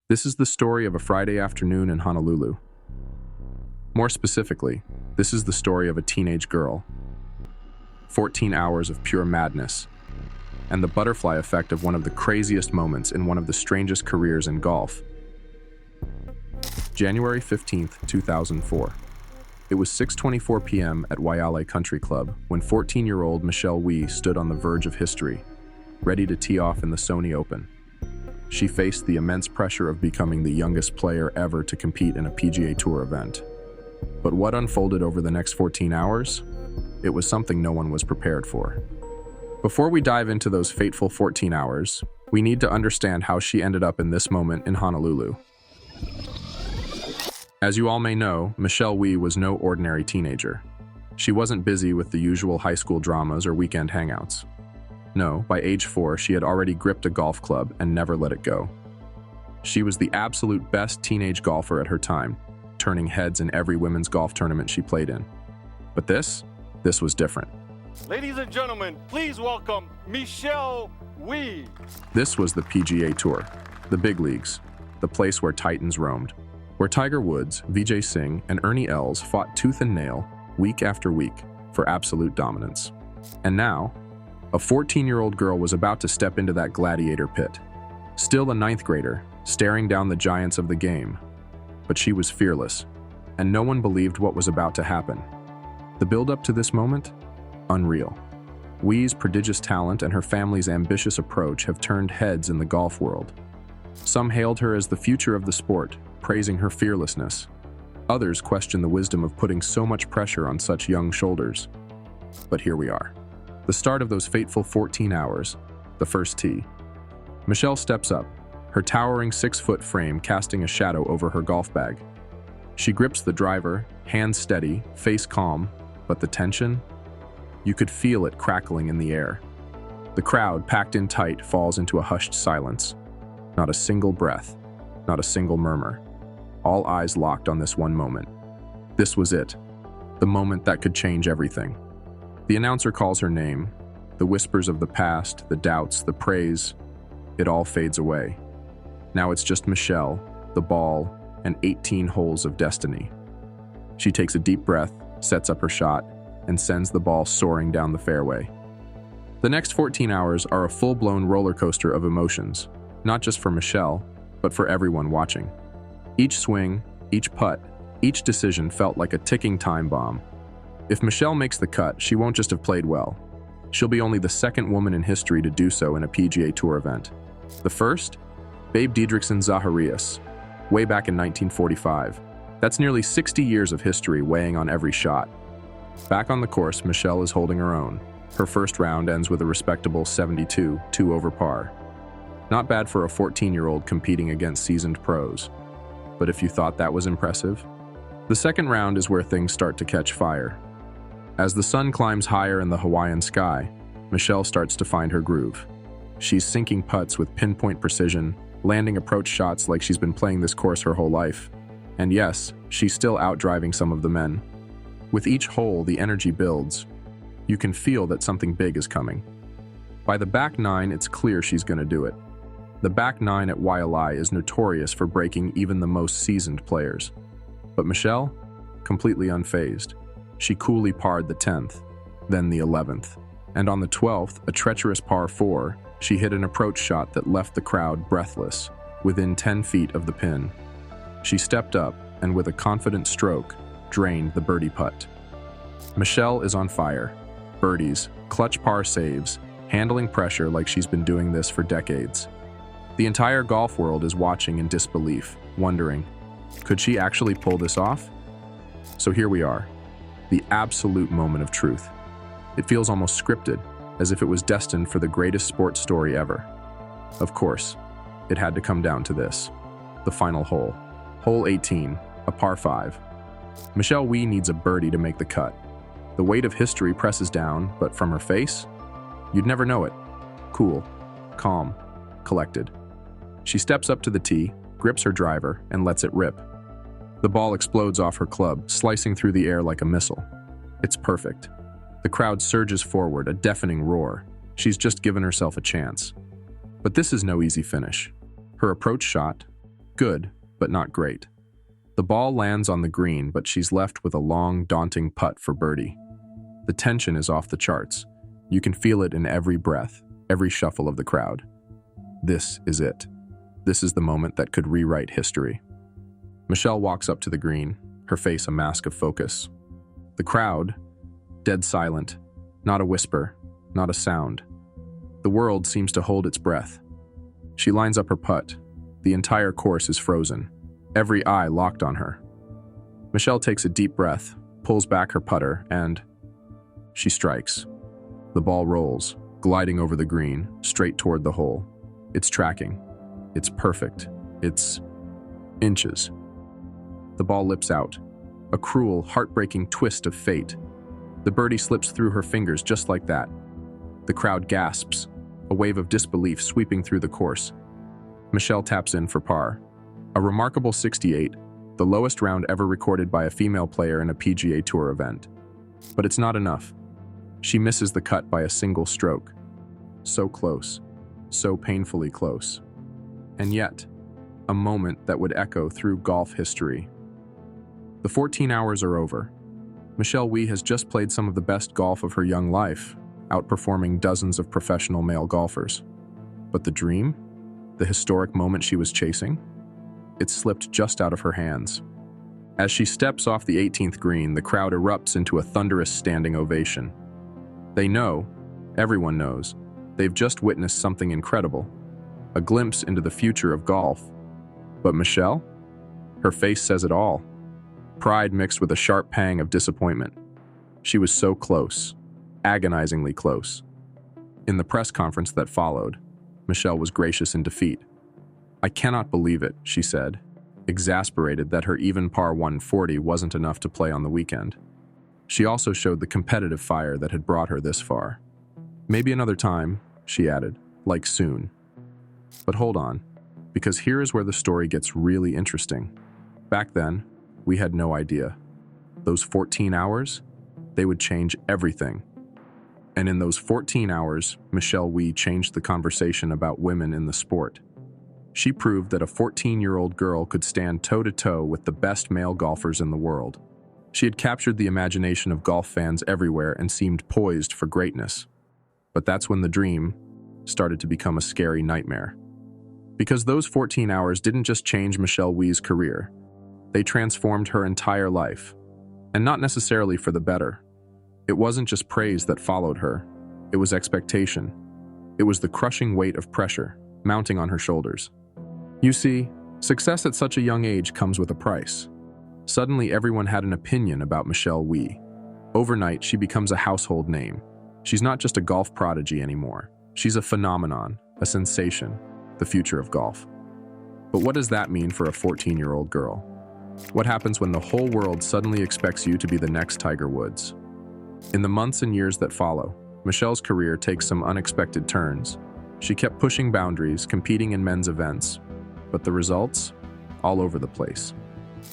This is the story of a Friday afternoon in Honolulu. More specifically, this is the story of a teenage girl. 14 hours of pure madness, and the butterfly effect of one of the craziest moments in one of the strangest careers in golf. January 15th, 2004. It was 6:24 p.m. at Waiale Country Club when 14-year-old Michelle Wie stood on the verge of history, ready to tee off in the Sony Open. She faced the immense pressure of becoming the youngest player ever to compete in a PGA Tour event. But what unfolded over the next 14 hours? It was something no one was prepared for. Before we dive into those fateful 14 hours, we need to understand how she ended up in this moment in Honolulu. As you all may know, Michelle Wie was no ordinary teenager. She wasn't busy with the usual high school dramas or weekend hangouts. No, by age 4, she had already gripped a golf club and never let it go. She was the absolute best teenage golfer at her time, turning heads in every women's golf tournament she played in. But this was different. Ladies and gentlemen, please welcome Michelle Wie. This was the PGA Tour, the big leagues, the place where titans roamed, where Tiger Woods, Vijay Singh, and Ernie Els fought tooth and nail, week after week, for absolute dominance. And now, a 14-year-old girl was about to step into that gladiator pit. Still a ninth grader, staring down the giants of the game. But she was fearless, and no one believed what was about to happen. The build-up to this moment? Unreal. Wie's prodigious talent and her family's ambitious approach have turned heads in the golf world. Some hailed her as the future of the sport, praising her fearlessness. Others questioned the wisdom of putting so much pressure on such young shoulders. But here we are. The start of those fateful 14 hours, the first tee. Michelle steps up, her towering 6-foot frame casting a shadow over her golf bag. She grips the driver, hands steady, face calm, but the tension? You could feel it crackling in the air. The crowd, packed in tight, falls into a hushed silence. Not a single breath, not a single murmur. All eyes locked on this one moment. This was it, the moment that could change everything. The announcer calls her name. The whispers of the past, the doubts, the praise, it all fades away. Now it's just Michelle, the ball, and 18 holes of destiny. She takes a deep breath, sets up her shot, and sends the ball soaring down the fairway. The next 14 hours are a full-blown roller coaster of emotions, not just for Michelle, but for everyone watching. Each swing, each putt, each decision felt like a ticking time bomb. If Michelle makes the cut, she won't just have played well. She'll be only the second woman in history to do so in a PGA Tour event. The first? Babe Didrikson Zacharias, way back in 1945. That's nearly 60 years of history weighing on every shot. Back on the course, Michelle is holding her own. Her first round ends with a respectable 72, 2 over par. Not bad for a 14-year-old competing against seasoned pros. But if you thought that was impressive, the second round is where things start to catch fire. As the sun climbs higher in the Hawaiian sky, Michelle starts to find her groove. She's sinking putts with pinpoint precision, landing approach shots like she's been playing this course her whole life. And yes, she's still out-driving some of the men. With each hole, the energy builds. You can feel that something big is coming. By the back nine, it's clear she's gonna do it. The back nine at Waialae is notorious for breaking even the most seasoned players. But Michelle? Completely unfazed. She coolly parred the 10th, then the 11th. And on the 12th, a treacherous par 4, she hit an approach shot that left the crowd breathless, within 10 feet of the pin. She stepped up, and with a confident stroke, drained the birdie putt. Michelle is on fire. Birdies, clutch par saves, handling pressure like she's been doing this for decades. The entire golf world is watching in disbelief, wondering, could she actually pull this off? So here we are. The absolute moment of truth. It feels almost scripted, as if it was destined for the greatest sports story ever. Of course, it had to come down to this. The final hole. Hole 18, a par 5. Michelle Wie needs a birdie to make the cut. The weight of history presses down, but from her face? You'd never know it. Cool, calm, collected. She steps up to the tee, grips her driver, and lets it rip. The ball explodes off her club, slicing through the air like a missile. It's perfect. The crowd surges forward, a deafening roar. She's just given herself a chance. But this is no easy finish. Her approach shot, Good, but not great. The ball lands on the green, but she's left with a long, daunting putt for birdie. The tension is off the charts. You can feel it in every breath, every shuffle of the crowd. This is it. This is the moment that could rewrite history. Michelle walks up to the green, her face a mask of focus. The crowd, dead silent, not a whisper, not a sound. The world seems to hold its breath. She lines up her putt. The entire course is frozen, every eye locked on her. Michelle takes a deep breath, pulls back her putter, and she strikes. The ball rolls, gliding over the green, straight toward the hole. It's tracking. It's perfect. It's inches. The ball lips out. A cruel, heartbreaking twist of fate. The birdie slips through her fingers just like that. The crowd gasps, a wave of disbelief sweeping through the course. Michelle taps in for par. A remarkable 68, the lowest round ever recorded by a female player in a PGA Tour event. But it's not enough. She misses the cut by a single stroke. So close, so painfully close. And yet, a moment that would echo through golf history. The 14 hours are over. Michelle Wie has just played some of the best golf of her young life, outperforming dozens of professional male golfers. But the dream? The historic moment she was chasing? It slipped just out of her hands. As she steps off the 18th green, the crowd erupts into a thunderous standing ovation. They know, everyone knows, they've just witnessed something incredible, a glimpse into the future of golf. But Michelle? Her face says it all. Pride mixed with a sharp pang of disappointment. She was so close, agonizingly close. In the press conference that followed, Michelle was gracious in defeat. "I cannot believe it," she said, exasperated that her even par 140 wasn't enough to play on the weekend. She also showed the competitive fire that had brought her this far. "Maybe another time," she added, "like soon." But hold on, because here is where the story gets really interesting. Back then, we had no idea. Those 14 hours, they would change everything. And in those 14 hours, Michelle Wie changed the conversation about women in the sport. She proved that a 14-year-old girl could stand toe-to-toe with the best male golfers in the world. She had captured the imagination of golf fans everywhere and seemed poised for greatness. But that's when the dream started to become a scary nightmare. Because those 14 hours didn't just change Michelle Wie's career. They transformed her entire life. And not necessarily for the better. It wasn't just praise that followed her. It was expectation. It was the crushing weight of pressure mounting on her shoulders. You see, success at such a young age comes with a price. Suddenly, everyone had an opinion about Michelle Wie. Overnight, she becomes a household name. She's not just a golf prodigy anymore. She's a phenomenon, a sensation, the future of golf. But what does that mean for a 14-year-old girl? What happens when the whole world suddenly expects you to be the next Tiger Woods? In the months and years that follow, Michelle's career takes some unexpected turns. She kept pushing boundaries, competing in men's events, but the results? All over the place.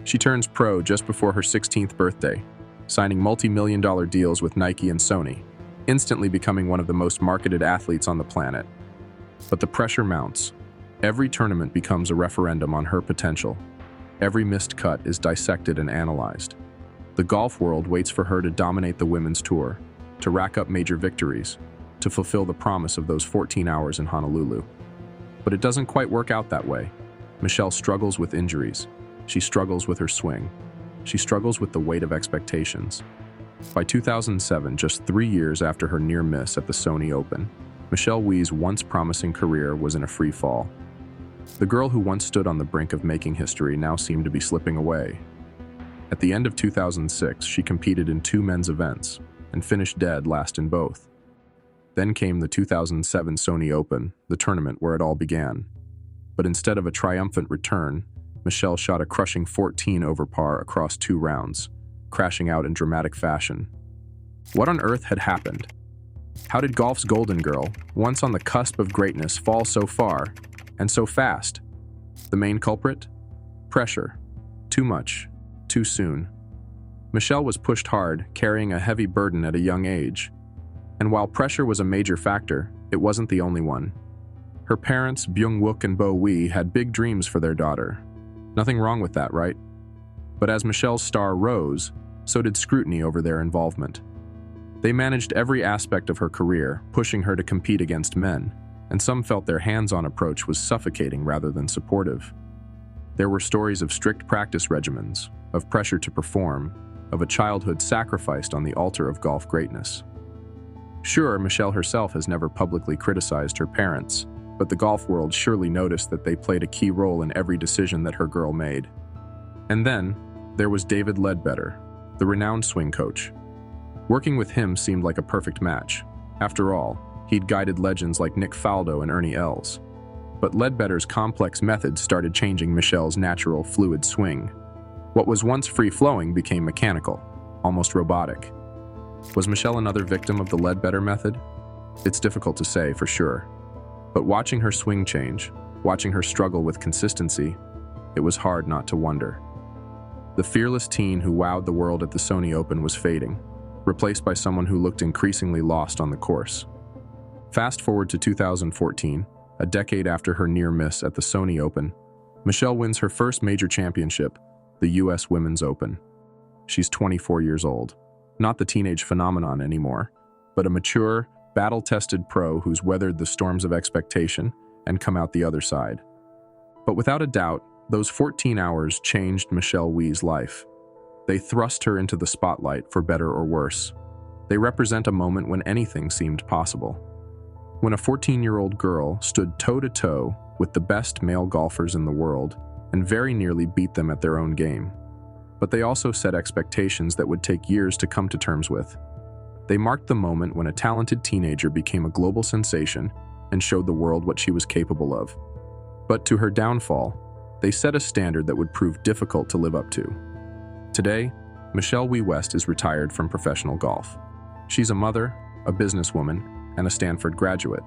She turns pro just before her 16th birthday, signing multi-million-dollar deals with Nike and Sony, instantly becoming one of the most marketed athletes on the planet. But the pressure mounts. Every tournament becomes a referendum on her potential. Every missed cut is dissected and analyzed. The golf world waits for her to dominate the women's tour, to rack up major victories, to fulfill the promise of those 14 hours in Honolulu. But it doesn't quite work out that way. Michelle struggles with injuries. She struggles with her swing. She struggles with the weight of expectations. By 2007, just 3 years after her near miss at the Sony Open, Michelle Wie's once promising career was in a free fall. The girl who once stood on the brink of making history now seemed to be slipping away. At the end of 2006, she competed in 2 men's events and finished dead last in both. Then came the 2007 Sony Open, the tournament where it all began. But instead of a triumphant return, Michelle shot a crushing 14 over par across 2 rounds, crashing out in dramatic fashion. What on earth had happened? How did golf's golden girl, once on the cusp of greatness, fall so far and so fast? The main culprit? Pressure. Too much. Too soon. Michelle was pushed hard, carrying a heavy burden at a young age. And while pressure was a major factor, it wasn't the only one. Her parents, Byung-wook and Bo Wie, had big dreams for their daughter. Nothing wrong with that, right? But as Michelle's star rose, so did scrutiny over their involvement. They managed every aspect of her career, pushing her to compete against men, and some felt their hands-on approach was suffocating rather than supportive. There were stories of strict practice regimens, of pressure to perform, of a childhood sacrificed on the altar of golf greatness. Sure, Michelle herself has never publicly criticized her parents, but the golf world surely noticed that they played a key role in every decision that her girl made. And then, there was David Ledbetter, the renowned swing coach. Working with him seemed like a perfect match. After all, he'd guided legends like Nick Faldo and Ernie Els. But Ledbetter's complex methods started changing Michelle's natural, fluid swing. What was once free-flowing became mechanical, almost robotic. Was Michelle another victim of the Ledbetter method? It's difficult to say for sure. But watching her swing change, watching her struggle with consistency, it was hard not to wonder. The fearless teen who wowed the world at the Sony Open was fading, replaced by someone who looked increasingly lost on the course. Fast forward to 2014, a decade after her near miss at the Sony Open, Michelle wins her first major championship, the US Women's Open. She's 24 years old, not the teenage phenomenon anymore, but a mature, battle-tested pro who's weathered the storms of expectation and come out the other side. But without a doubt, those 14 hours changed Michelle Wie's life. They thrust her into the spotlight for better or worse. They represent a moment when anything seemed possible. When a 14-year-old girl stood toe-to-toe with the best male golfers in the world and very nearly beat them at their own game. But they also set expectations that would take years to come to terms with. They marked the moment when a talented teenager became a global sensation and showed the world what she was capable of. But to her downfall, they set a standard that would prove difficult to live up to. Today, Michelle Wie West is retired from professional golf. She's a mother, a businesswoman, and a Stanford graduate.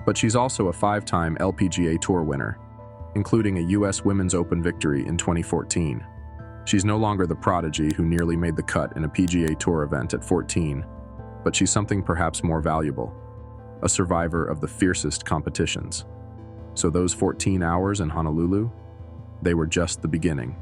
But she's also a 5-time LPGA Tour winner, including a US Women's Open victory in 2014. She's no longer the prodigy who nearly made the cut in a PGA Tour event at 14, but she's something perhaps more valuable, a survivor of the fiercest competitions. So those 14 hours in Honolulu, they were just the beginning.